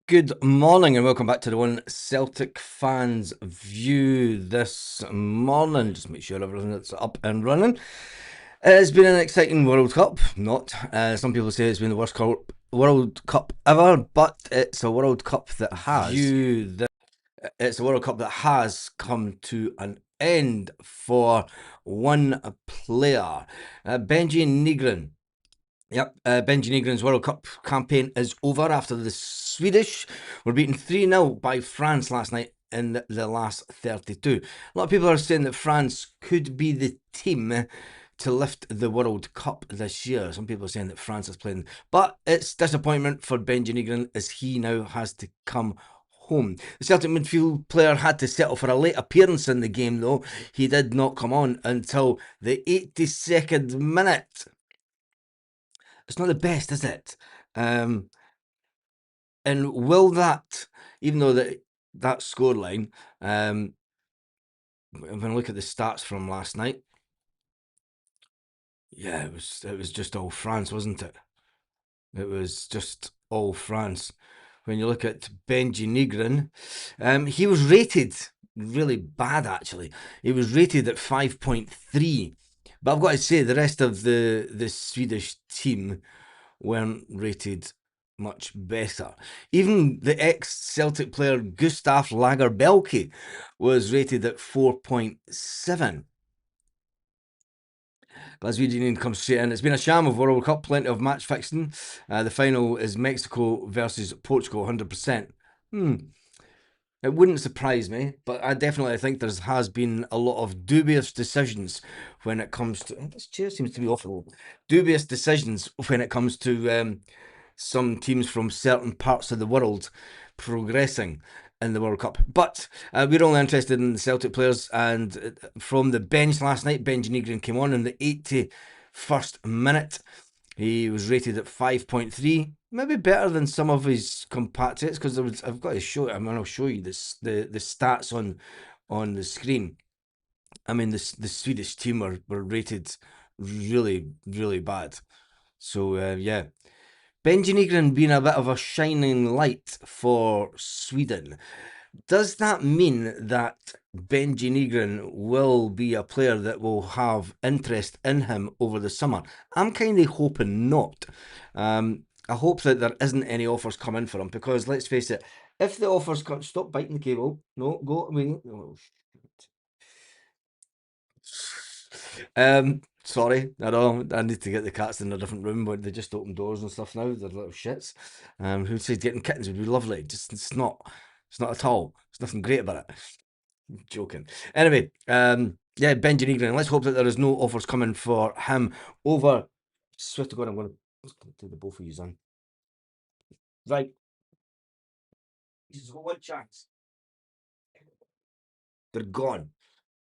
Good morning and welcome back to the One Celtic Fans View this morning. Just make sure everything's up and running. It's been an exciting World Cup. Not. Some people say it's been the worst World Cup ever, but it's a World Cup that has. It's a World Cup that has come to an end for one player. Benji Nigren. Yep, Benji Nygren's World Cup campaign is over after the Swedish were beaten 3-0 by France last night in the last 32. A lot of people are saying that France could be the team to lift the World Cup this year. Some people are saying that France is playing, but it's disappointment for Benji Nygren as he now has to come home. The Celtic midfield player had to settle for a late appearance in the game, though. He did not come on until the 82nd minute. It's not the best, is it? Um, and will that, even though that scoreline, when I look at the stats from last night, yeah, it was just all France, wasn't it? It was just all France. When you look at Benji Nygren, he was rated really bad actually. He was rated at 5.3. But I've got to say the rest of the Swedish team weren't rated much better. Even the ex-Celtic player Gustav Lagerbielke was rated at 4.7. Glaswegian comes straight in. It's been a sham of World Cup, plenty of match fixing. The final is Mexico versus Portugal, 100%. It wouldn't surprise me, but I definitely think there has been a lot of dubious decisions when it comes to. This chair seems to be awful. Dubious decisions when it comes to some teams from certain parts of the world progressing in the World Cup. But we're only interested in the Celtic players, and from the bench last night, Benji Nygren came on in the 81st minute. He was rated at 5.3, maybe better than some of his compatriots, because I've got to show it. I mean, I'll show you this the stats on the screen. I mean, the Swedish team were rated really, really bad. So, yeah. Benji Nygren being a bit of a shining light for Sweden. Does that mean that Benji Nygren will be a player that will have interest in him over the summer? I'm kind of hoping not. I hope that there isn't any offers coming for him because let's face it, if the offers come, stop biting the cable. No, go away. Oh, sorry, I know I need to get the cats in a different room, but they just open doors and stuff now. They're little shits. Who said getting kittens would be lovely? Just it's not at all. There's nothing great about it. I'm joking. Anyway, yeah, Benji Nygren. Let's hope that there is no offers coming for him over. Swear to God, I'm going to take the both of you on. Right, he's got one chance. They're gone.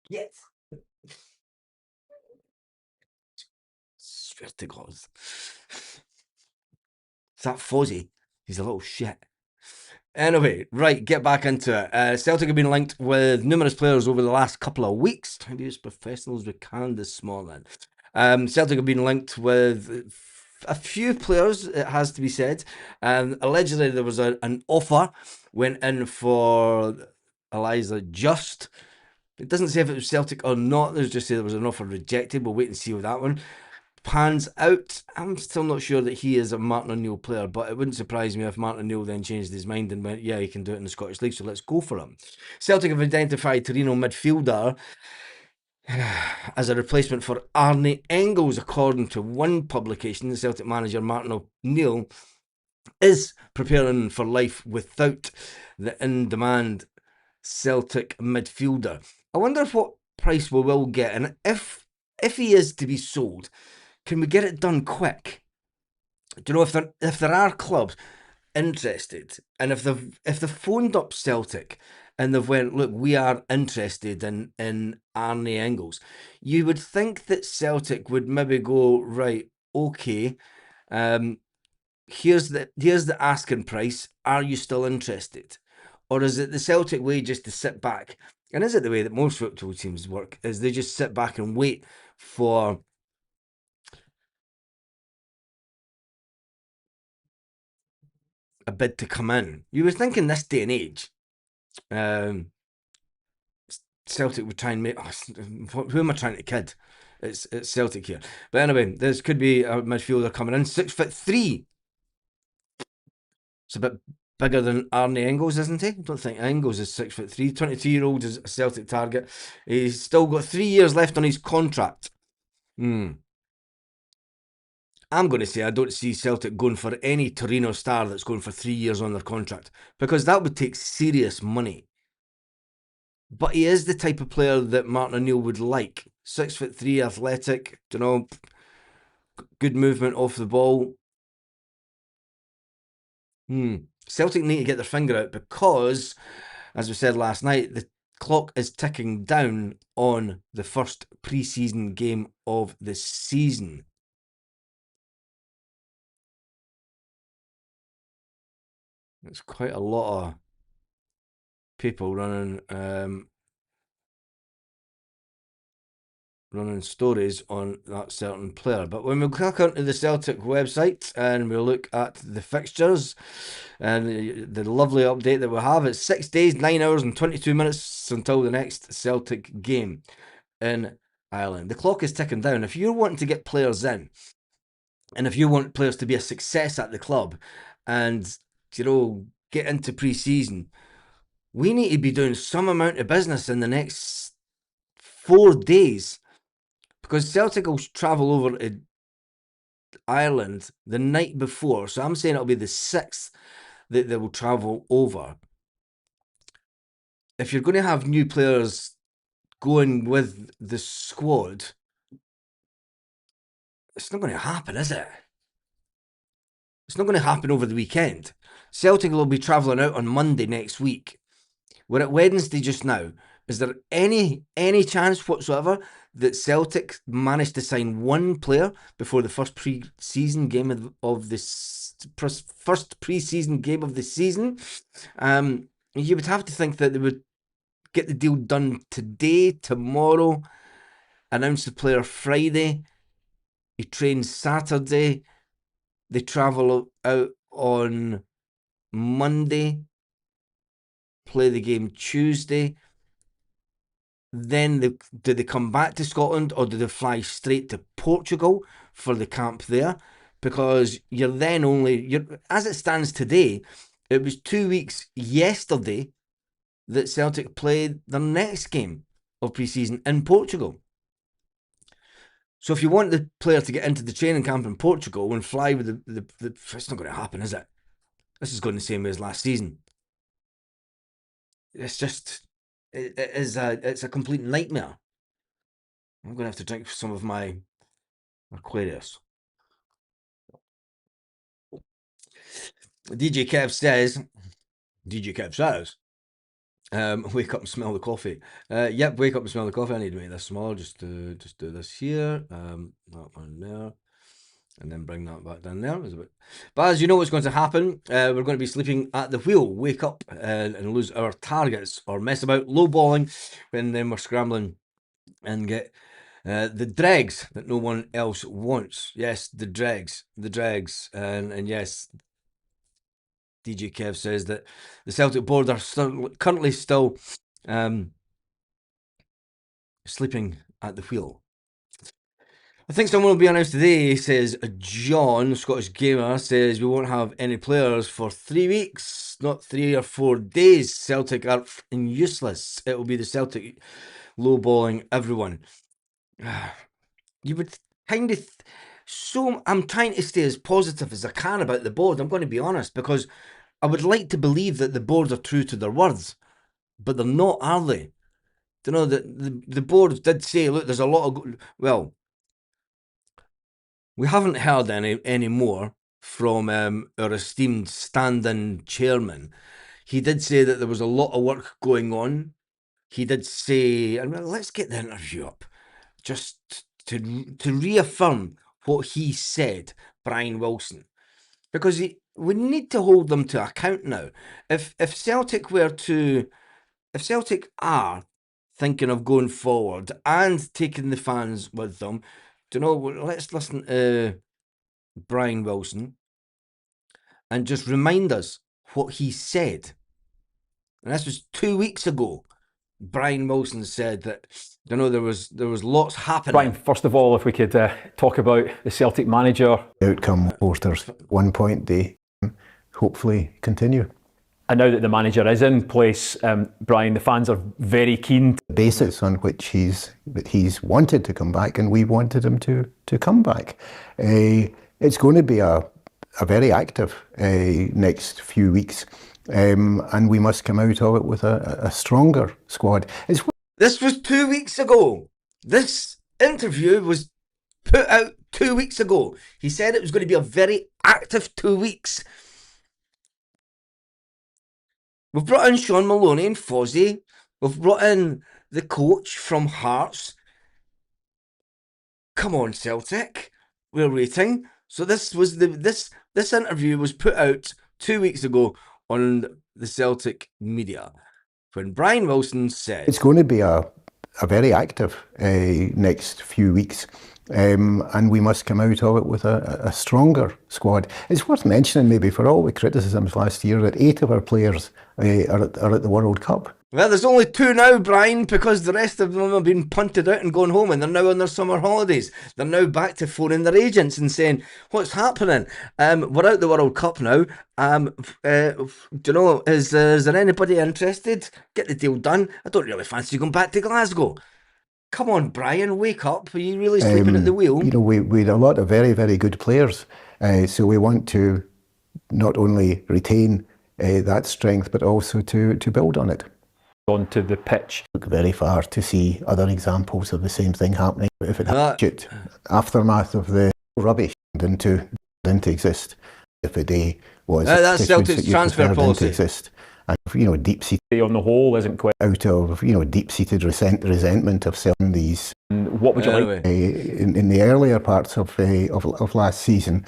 Yes. Swear to God. Is that Fozzie? He's a little shit. Anyway, right, get back into it. Celtic have been linked with numerous players over the last couple of weeks. Trying to be as professional as we can this morning. Celtic have been linked with a few players, it has to be said. Allegedly, there was an offer went in for Eliza Just. It doesn't say if it was Celtic or not. There's just say there was an offer rejected. We'll wait and see with that one pans out. I'm still not sure that he is a Martin O'Neill player, but it wouldn't surprise me if Martin O'Neill then changed his mind and went, yeah, he can do it in the Scottish League, so let's go for him. Celtic have identified Torino midfielder as a replacement for Arnie Engels, according to one publication. The Celtic manager, Martin O'Neill, is preparing for life without the in-demand Celtic midfielder. I wonder what price we will get, and if he is to be sold, can we get it done quick? Do you know if there are clubs interested, and if they've phoned up Celtic and they've went, look, we are interested in Arnie Engels, you would think that Celtic would maybe go right, okay, um, here's the asking price. Are you still interested, or is it the Celtic way just to sit back? And is it the way that most football teams work? Is they just sit back and wait for a bid to come in. You were thinking this day and age, um, Celtic would try and make. Oh, who am I trying to kid? It's Celtic here. But anyway, this could be a midfielder coming in. 6'3". It's a bit bigger than Arnie Engels, isn't he? I don't think Engels is 6'3". 22-year-old is a Celtic target. He's still got 3 years left on his contract. I'm going to say I don't see Celtic going for any Torino star that's going for 3 years on their contract, because that would take serious money. But he is the type of player that Martin O'Neill would like. 6'3", athletic, good movement off the ball. Celtic need to get their finger out because, as we said last night, the clock is ticking down on the first pre-season game of the season. It's quite a lot of people running stories on that certain player. But when we click onto the Celtic website and we look at the fixtures and the lovely update that we have, it's 6 days, 9 hours and 22 minutes until the next Celtic game in Ireland. The clock is ticking down. If you're wanting to get players in, and if you want players to be a success at the club and, get into pre-season, we need to be doing some amount of business in the next 4 days, because Celtic will travel over to Ireland the night before. So I'm saying it'll be the 6th that they will travel over. If you're going to have new players going with the squad, it's not going to happen, is it? It's not going to happen over the weekend. Celtic will be travelling out on Monday next week. We're at Wednesday just now. Is there any chance whatsoever that Celtic managed to sign one player before the first pre-season game of this first pre-season game of the season? You would have to think that they would get the deal done today, tomorrow, announce the player Friday. He trains Saturday. They travel out on Monday, play the game Tuesday. Then do they come back to Scotland, or do they fly straight to Portugal for the camp there? Because you're as it stands today, it was 2 weeks yesterday that Celtic played their next game of pre-season in Portugal. So if you want the player to get into the training camp in Portugal and fly with the it's not going to happen, is it? This is going the same way as last season. It's just, it's a complete nightmare. I'm going to have to drink some of my Aquarius. DJ Kev says, wake up and smell the coffee. Yep, wake up and smell the coffee. I need to make this smaller. Just do this here. That one there. And then bring that back down there. But as you know what's going to happen, we're going to be sleeping at the wheel. Wake up and lose our targets, or mess about low balling when then we're scrambling and get the dregs that no one else wants. Yes, the dregs. And yes, DJ Kev says that the Celtic board are currently still sleeping at the wheel. I think someone will be announced today, says John, Scottish Gamer, says we won't have any players for 3 weeks, not 3 or 4 days. Celtic are useless. It will be the Celtic lowballing everyone. You would kind of... So I'm trying to stay as positive as I can about the board. I'm going to be honest, because I would like to believe that the board are true to their words, but they're not, are they? The board did say, look, there's a lot of... Well, we haven't heard any more from our esteemed stand-in chairman. He did say that there was a lot of work going on. He did say, and let's get the interview up, just to reaffirm what he said, Brian Wilson, because we need to hold them to account now. If Celtic are thinking of going forward and taking the fans with them, let's listen to Brian Wilson and just remind us what he said. And this was 2 weeks ago. Brian Wilson said that, there was lots happening. Brian, first of all, if we could talk about the Celtic manager. Outcome posters, 1 point they hopefully continue. And now that the manager is in place, Brian, the fans are very keen. The basis on which he's wanted to come back, and we wanted him to come back. It's going to be a very active next few weeks, and we must come out of it with a stronger squad. This was 2 weeks ago. This interview was put out 2 weeks ago. He said it was going to be a very active 2 weeks. We've brought in Sean Maloney and Fozzie. We've brought in the coach from Hearts. Come on, Celtic. We're waiting. So this interview was put out 2 weeks ago on the Celtic media, when Brian Wilson said it's going to be a very active next few weeks, and we must come out of it with a stronger squad. It's worth mentioning, maybe for all the criticisms last year, that 8 of our players are at the World Cup. Well, there's only 2 now, Brian, because the rest of them have been punted out and gone home, and they're now on their summer holidays. They're now back to phoning their agents and saying, what's happening? We're out the World Cup now. Is there anybody interested? Get the deal done. I don't really fancy going back to Glasgow. Come on, Brian, wake up. Are you really sleeping at the wheel? We had a lot of very, very good players. So we want to not only retain that strength, but also to build on it. Onto the pitch. Look very far to see other examples of the same thing happening. If it happened, aftermath of the rubbish didn't exist. If a day was that's Celtic's transfer policy. Exist. And deep-seated on the whole isn't quite out of deep-seated resentment of selling these. What would you like in the earlier parts of last season?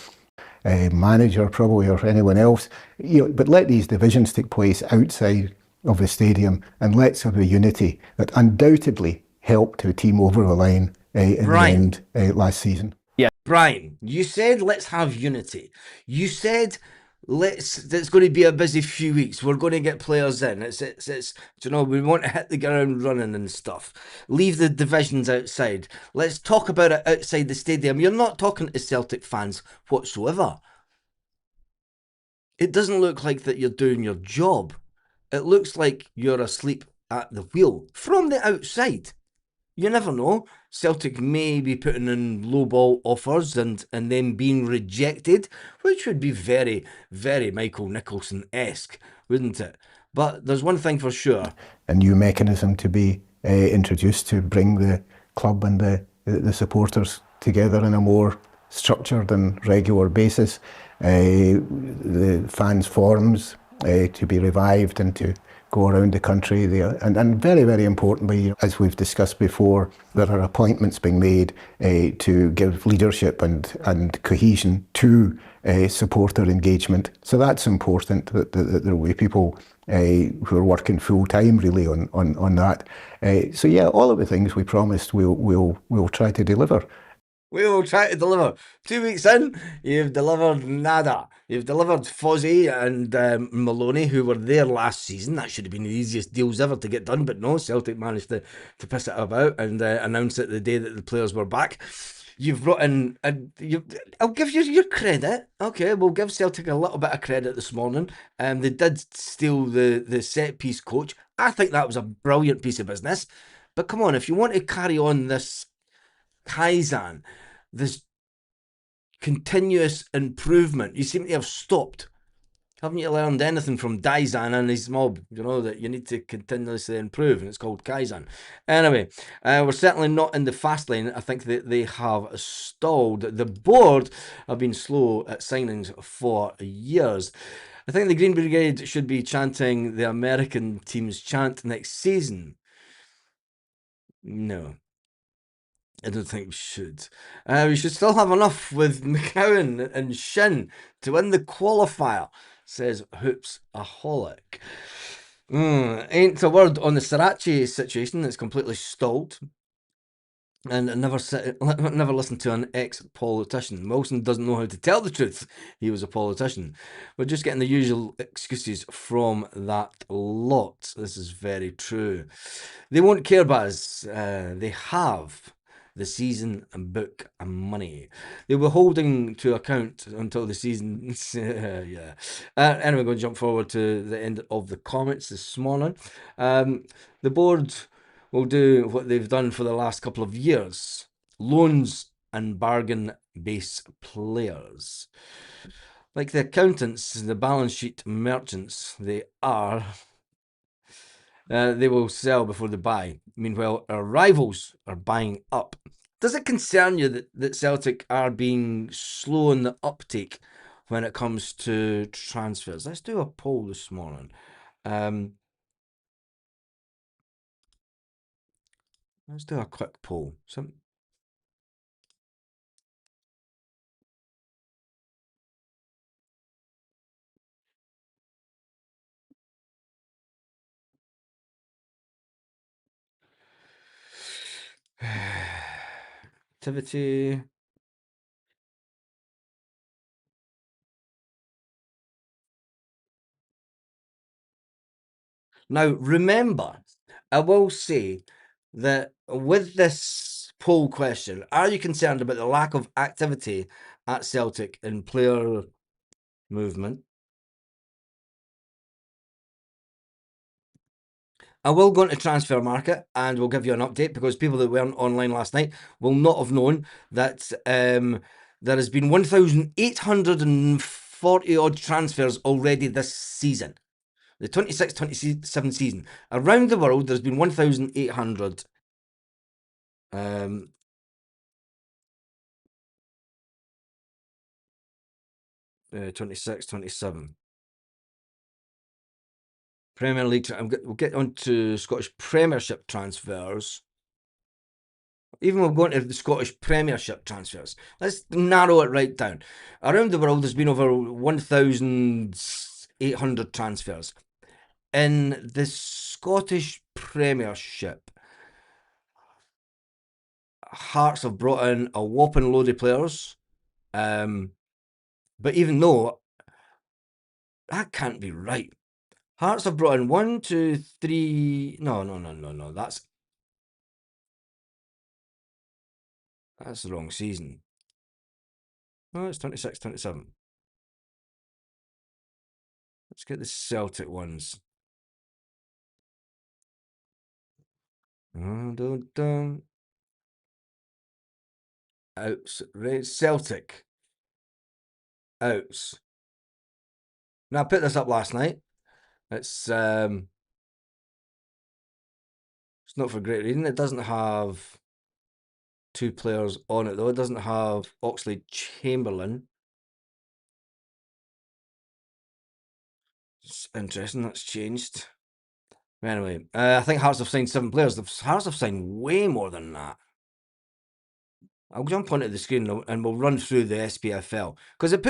Manager probably, or anyone else, but let these divisions take place outside of the stadium, and let's have a unity that undoubtedly helped the team over the line in the end last season. Yeah, Brian, you said let's have unity. You said it's going to be a busy few weeks. We're going to get players in. It's we want to hit the ground running and stuff. Leave the divisions outside. Let's talk about it outside the stadium. You're not talking to Celtic fans whatsoever. It doesn't look like that you're doing your job. It looks like you're asleep at the wheel from the outside. You never know. Celtic may be putting in lowball offers and then being rejected, which would be very, very Michael Nicholson-esque, wouldn't it? But there's one thing for sure. A new mechanism to be introduced to bring the club and the supporters together in a more structured and regular basis. The fans' forums to be revived and to go around the country there. And very, very importantly, as we've discussed before, there are appointments being made to give leadership and cohesion to supporter engagement. So that's important, that there will be people who are working full time really on that. So yeah, all of the things we promised we'll try to deliver. We will try to deliver. 2 weeks in, you've delivered nada. You've delivered Fozzie and Maloney, who were there last season. That should have been the easiest deals ever to get done, but no, Celtic managed to piss it about and announce it the day that the players were back. You've brought in, I'll give you your credit. Okay, we'll give Celtic a little bit of credit this morning. They did steal the set-piece coach. I think that was a brilliant piece of business. But come on, if you want to carry on this Kaizen, this continuous improvement, you seem to have stopped. Haven't you learned anything from Daizan and his mob? That you need to continuously improve, and it's called Kaizen. Anyway, we're certainly not in the fast lane. I think that they have stalled. The board have been slow at signings for years. I think the Green Brigade should be chanting the American team's chant next season. No. I don't think we should. We should still have enough with McCowan and Shin to win the qualifier, says Hoopsaholic. Ain't a word on the Sriracha situation that's completely stalled. And never listen to an ex-politician. Wilson doesn't know how to tell the truth. He was a politician. We're just getting the usual excuses from that lot. This is very true. They won't care about us. They have the season and book and money. They were holding to account until the season. Yeah. Anyway, going to jump forward to the end of the comments this morning. The board will do what they've done for the last couple of years: loans and bargain base players. Like the accountants, the balance sheet merchants they are, they will sell before they buy. Meanwhile, our rivals are buying up. Does it concern you that Celtic are being slow in the uptake when it comes to transfers? Let's do a poll this morning. Let's do a quick poll. Activity. Now, remember, I will say that with this poll question, are you concerned about the lack of activity at Celtic in player movement? I will go into transfer market and we'll give you an update, because people that weren't online last night will not have known that there has been 1,840 odd transfers already this season. The 26-27 season. Around the world, there's been 1,800. 26-27. Premier League. We'll get on to Scottish Premiership transfers. Even we'll go into the Scottish Premiership transfers. Let's narrow it right down. Around the world, there's been over 1,800 transfers. In the Scottish Premiership, Hearts have brought in a whopping load of players. But even though, that can't be right. Hearts have brought in 1, 2, 3. No. That's the wrong season. No, it's 26-27. Let's get the Celtic ones. Outs. Right, Celtic. Outs. Now, I put this up last night. It's not for great reason. It doesn't have 2 players on it, though. It doesn't have Oxlade Chamberlain. It's interesting, that's changed. Anyway, I think Hearts have signed 7 players. Hearts have signed way more than that. I'll jump onto the screen and we'll run through the SPFL, because it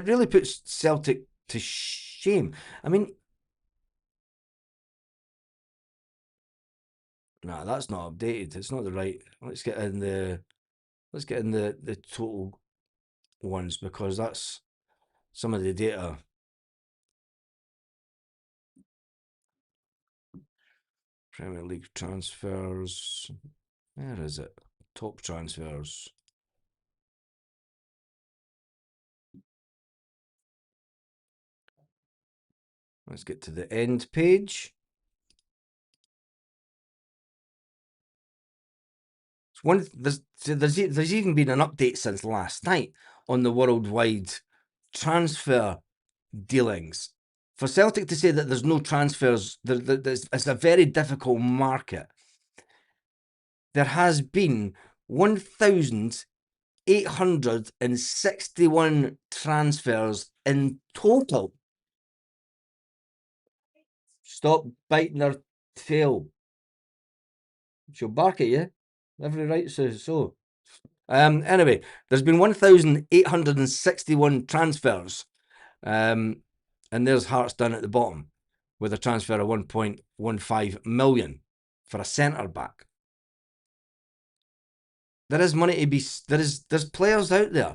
really puts Celtic to shame. I mean, nah, that's not updated. It's not the right. Let's get in the total ones, because that's some of the data. Premier League transfers. Where is it? Top transfers. Let's get to the end page. There's even been an update since last night on the worldwide transfer dealings. For Celtic to say that there's no transfers, it's a very difficult market. There has been 1,861 transfers in total. Stop biting her tail. She'll bark at you. Every right says so. Anyway, there's been 1,861 transfers. And there's Hearts down at the bottom with a transfer of 1.15 million for a centre back. There is money to be. There's players out there,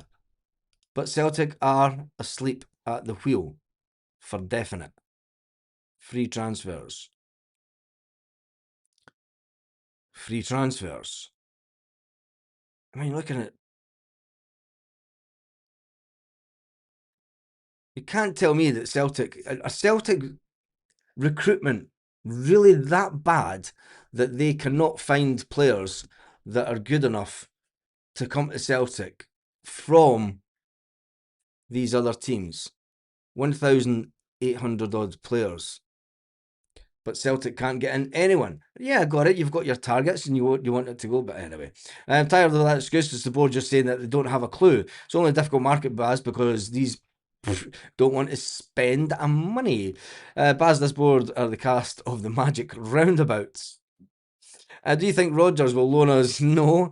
but Celtic are asleep at the wheel for definite. Free transfers. Free transfers. I mean, looking at, you can't tell me that a Celtic recruitment really that bad that they cannot find players that are good enough to come to Celtic from these other teams. 1,800 odd players, but Celtic can't get in anyone. Yeah, I got it. You've got your targets and you want it to go. But anyway, I'm tired of that excuse. It's the board just saying that they don't have a clue. It's only a difficult market, Baz, because these don't want to spend a money. Baz, this board are the cast of the Magic Roundabouts. Do you think Rodgers will loan us? No.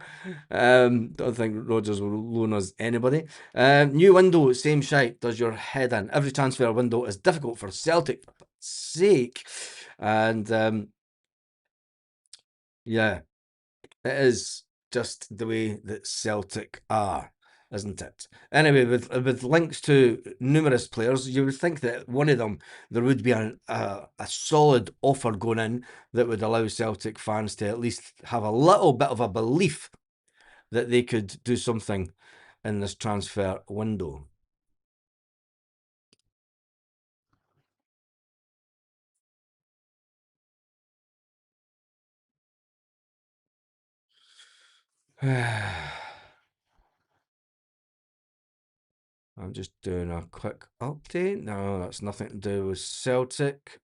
Don't think Rodgers will loan us anybody. New window, same shite. Does your head in? Every transfer window is difficult for Celtic, for sake. And yeah, it is just the way that Celtic are, isn't it? Anyway, with links to numerous players, you would think that one of them, there would be a solid offer going in that would allow Celtic fans to at least have a little bit of a belief that they could do something in this transfer window. I'm just doing a quick update. No, that's nothing to do with Celtic.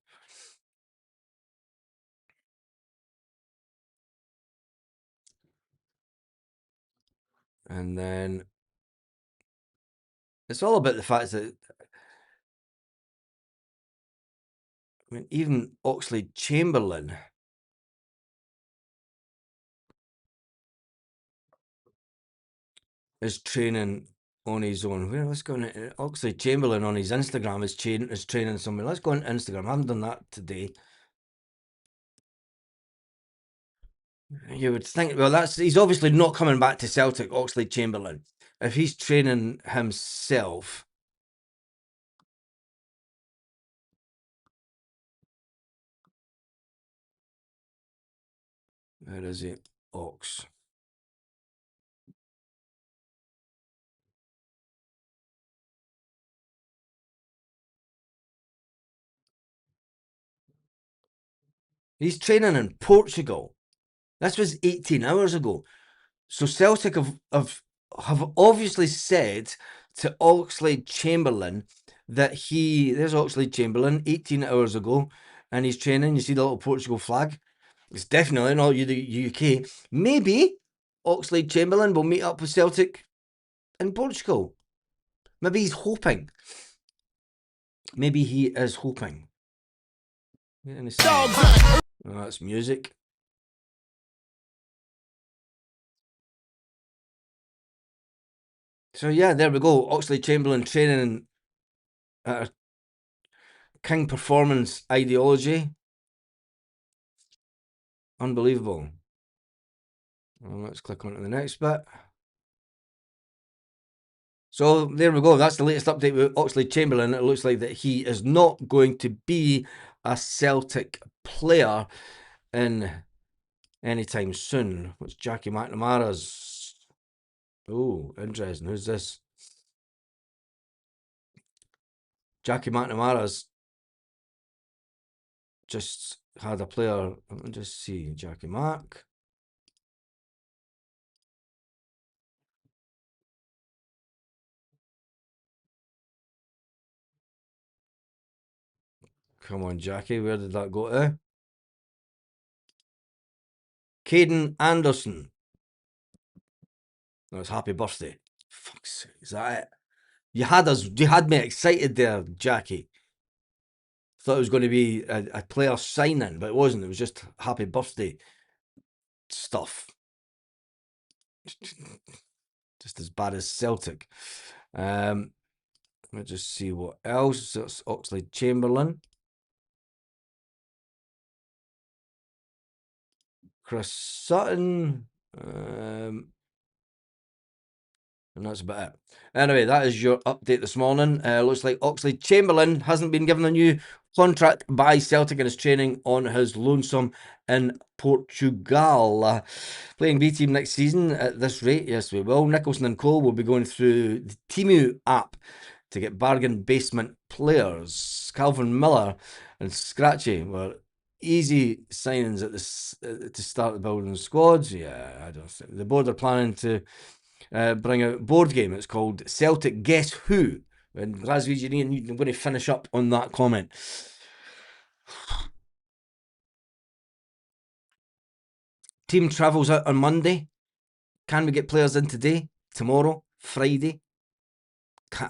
And then it's all about the fact that, I mean, even Oxlade Chamberlain is training on his own. Where? Let's go on. Oxlade Chamberlain on his Instagram is training somewhere. Let's go on Instagram. I haven't done that today. You would think, well, he's obviously not coming back to Celtic, Oxlade Chamberlain. If he's training himself, where is he? Ox. He's training in Portugal. This was 18 hours ago. So Celtic have obviously said to Oxlade Chamberlain that there's Oxlade Chamberlain 18 hours ago, and he's training. You see the little Portugal flag? It's definitely not the UK. Maybe Oxlade Chamberlain will meet up with Celtic in Portugal. Maybe he's hoping. Maybe he is hoping. Oh, that's music. So yeah, there we go. Oxlade Chamberlain training at a King Performance ideology. Unbelievable. Well, let's click on to the next bit. So there we go. That's the latest update with Oxlade Chamberlain. It looks like that he is not going to be a Celtic player in anytime soon. What's Jackie McNamara's? Oh, interesting. Who's this? Jackie McNamara's just had a player. Let me just see. Jackie Mac. Come on, Jackie. Where did that go to? Caden Anderson. No, it's happy birthday. Fuck's sake. Is that it? You had me excited there, Jackie. Thought it was going to be a player signing, but it wasn't. It was just happy birthday stuff. Just as bad as Celtic. Let me just see what else. It's Oxlade Chamberlain. Chris Sutton. And that's about it. Anyway, that is your update this morning. Looks like Oxlade-Chamberlain hasn't been given a new contract by Celtic and is training on his lonesome in Portugal. Playing B team next season at this rate, yes we will. Nicholson and Cole will be going through the Timu app to get bargain basement players. Calvin Miller and Scratchy were easy signings at this to start the building squads. Yeah, I don't think the board are planning to bring out a board game. It's called Celtic Guess Who. And Glaswegian, I'm going to finish up on that comment. Team travels out on Monday. Can we get players in today, tomorrow, Friday?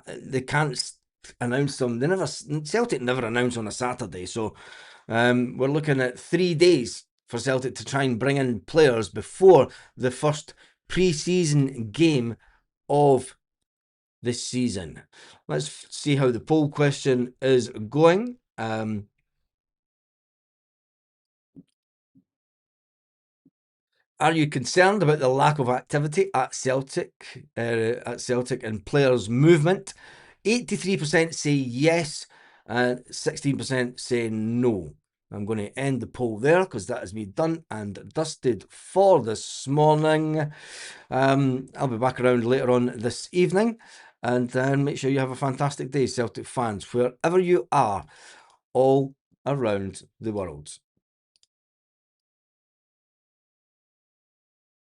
They can't announce them. Celtic never announce on a Saturday, so we're looking at 3 days for Celtic to try and bring in players before the first pre-season game of this season. Let's see how the poll question is going. Are you concerned about the lack of activity at Celtic and players' movement? 83% say yes, and 16% say no. I'm going to end the poll there because that is me done and dusted for this morning. I'll be back around later on this evening, and make sure you have a fantastic day, Celtic fans, wherever you are, all around the world.